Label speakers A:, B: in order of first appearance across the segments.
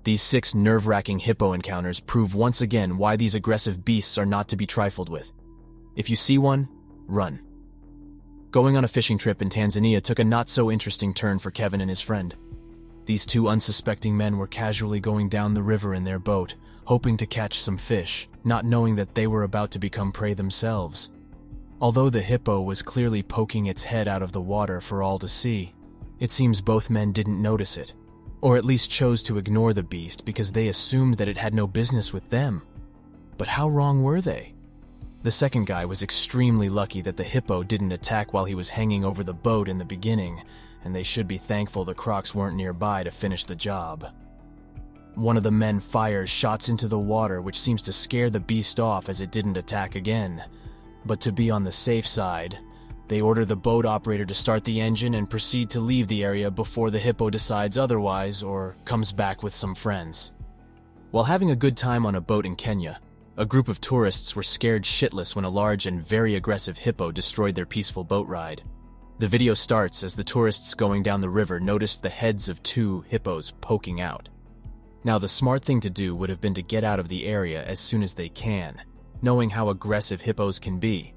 A: These 6 nerve-wracking hippo encounters prove once again why these aggressive beasts are not to be trifled with. If you see one, run. Going on a fishing trip in Tanzania took a not-so-interesting turn for Kevin and his friend. These 2 unsuspecting men were casually going down the river in their boat, hoping to catch some fish, not knowing that they were about to become prey themselves. Although the hippo was clearly poking its head out of the water for all to see, it seems both men didn't notice it, or at least chose to ignore the beast because they assumed that it had no business with them. But how wrong were they? The second guy was extremely lucky that the hippo didn't attack while he was hanging over the boat in the beginning, and they should be thankful the crocs weren't nearby to finish the job. One of the men fires shots into the water, which seems to scare the beast off as it didn't attack again. But to be on the safe side, they order the boat operator to start the engine and proceed to leave the area before the hippo decides otherwise or comes back with some friends. While having a good time on a boat in Kenya, a group of tourists were scared shitless when a large and very aggressive hippo destroyed their peaceful boat ride. The video starts as the tourists going down the river noticed the heads of 2 hippos poking out. Now, the smart thing to do would have been to get out of the area as soon as they can, knowing how aggressive hippos can be.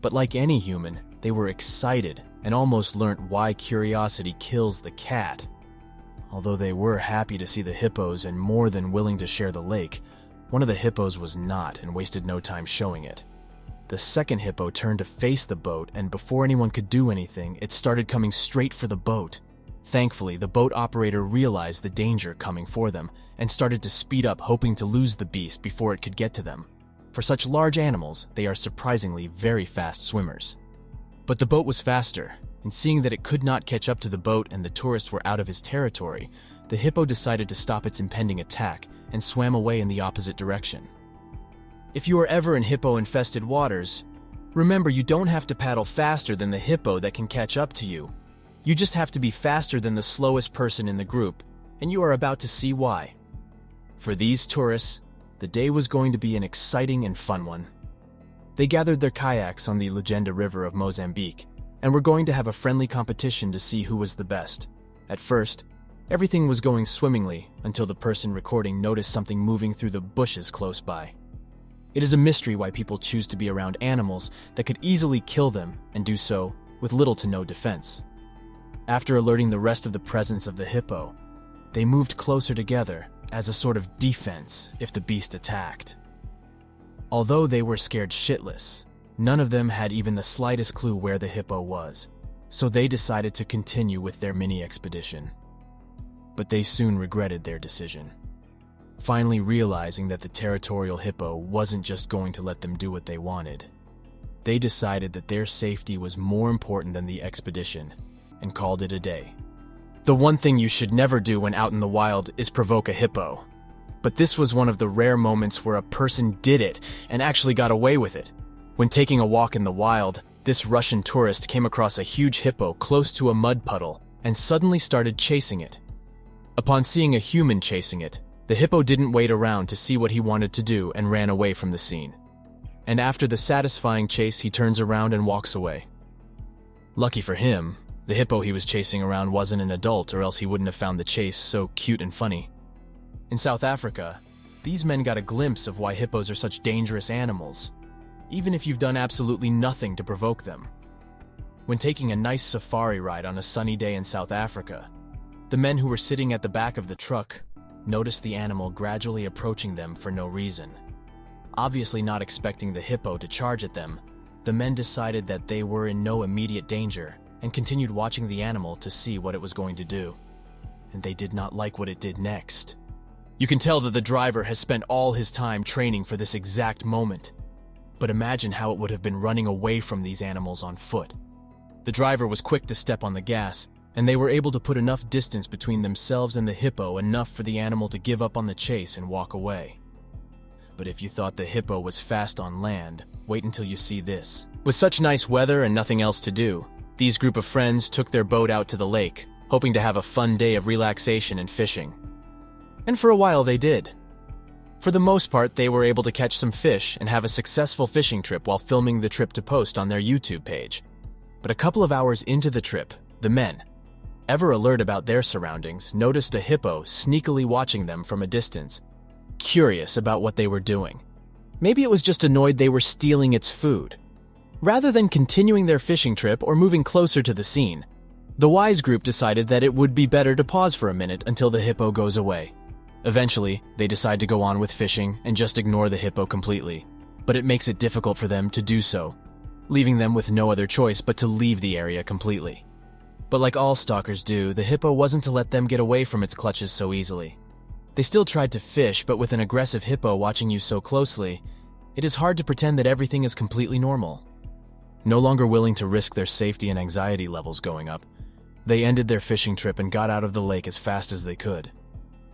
A: But like any human, they were excited and almost learnt why curiosity kills the cat. Although they were happy to see the hippos and more than willing to share the lake, one of the hippos was not and wasted no time showing it. The second hippo turned to face the boat, and before anyone could do anything, it started coming straight for the boat. Thankfully, the boat operator realized the danger coming for them and started to speed up, hoping to lose the beast before it could get to them. For such large animals, they are surprisingly very fast swimmers. But the boat was faster, and seeing that it could not catch up to the boat and the tourists were out of his territory, the hippo decided to stop its impending attack and swam away in the opposite direction. If you are ever in hippo-infested waters, remember you don't have to paddle faster than the hippo that can catch up to you. You just have to be faster than the slowest person in the group, and you are about to see why. For these tourists, the day was going to be an exciting and fun one. They gathered their kayaks on the Lugenda River of Mozambique, and were going to have a friendly competition to see who was the best. At first, everything was going swimmingly until the person recording noticed something moving through the bushes close by. It is a mystery why people choose to be around animals that could easily kill them and do so with little to no defense. After alerting the rest of the presence of the hippo, they moved closer together as a sort of defense if the beast attacked. Although they were scared shitless, none of them had even the slightest clue where the hippo was, so they decided to continue with their mini-expedition. But they soon regretted their decision, finally realizing that the territorial hippo wasn't just going to let them do what they wanted. They decided that their safety was more important than the expedition, and called it a day. The one thing you should never do when out in the wild is provoke a hippo. But this was one of the rare moments where a person did it and actually got away with it. When taking a walk in the wild, this Russian tourist came across a huge hippo close to a mud puddle and suddenly started chasing it. Upon seeing a human chasing it, the hippo didn't wait around to see what he wanted to do and ran away from the scene. And after the satisfying chase, he turns around and walks away. Lucky for him, the hippo he was chasing around wasn't an adult, or else he wouldn't have found the chase so cute and funny. In South Africa, these men got a glimpse of why hippos are such dangerous animals, even if you've done absolutely nothing to provoke them. When taking a nice safari ride on a sunny day in South Africa, the men who were sitting at the back of the truck noticed the animal gradually approaching them for no reason. Obviously not expecting the hippo to charge at them, the men decided that they were in no immediate danger and continued watching the animal to see what it was going to do. And they did not like what it did next. You can tell that the driver has spent all his time training for this exact moment. But imagine how it would have been running away from these animals on foot. The driver was quick to step on the gas, and they were able to put enough distance between themselves and the hippo, enough for the animal to give up on the chase and walk away. But if you thought the hippo was fast on land, wait until you see this. With such nice weather and nothing else to do, these group of friends took their boat out to the lake, hoping to have a fun day of relaxation and fishing. And for a while they did. For the most part, they were able to catch some fish and have a successful fishing trip while filming the trip to post on their YouTube page. But a couple of hours into the trip, the men, ever alert about their surroundings, noticed a hippo sneakily watching them from a distance, curious about what they were doing. Maybe it was just annoyed they were stealing its food. Rather than continuing their fishing trip or moving closer to the scene, the wise group decided that it would be better to pause for a minute until the hippo goes away. Eventually, they decide to go on with fishing and just ignore the hippo completely, but it makes it difficult for them to do so, leaving them with no other choice but to leave the area completely. But like all stalkers do, the hippo wasn't to let them get away from its clutches so easily. They still tried to fish, but with an aggressive hippo watching you so closely, it is hard to pretend that everything is completely normal. No longer willing to risk their safety and anxiety levels going up, they ended their fishing trip and got out of the lake as fast as they could.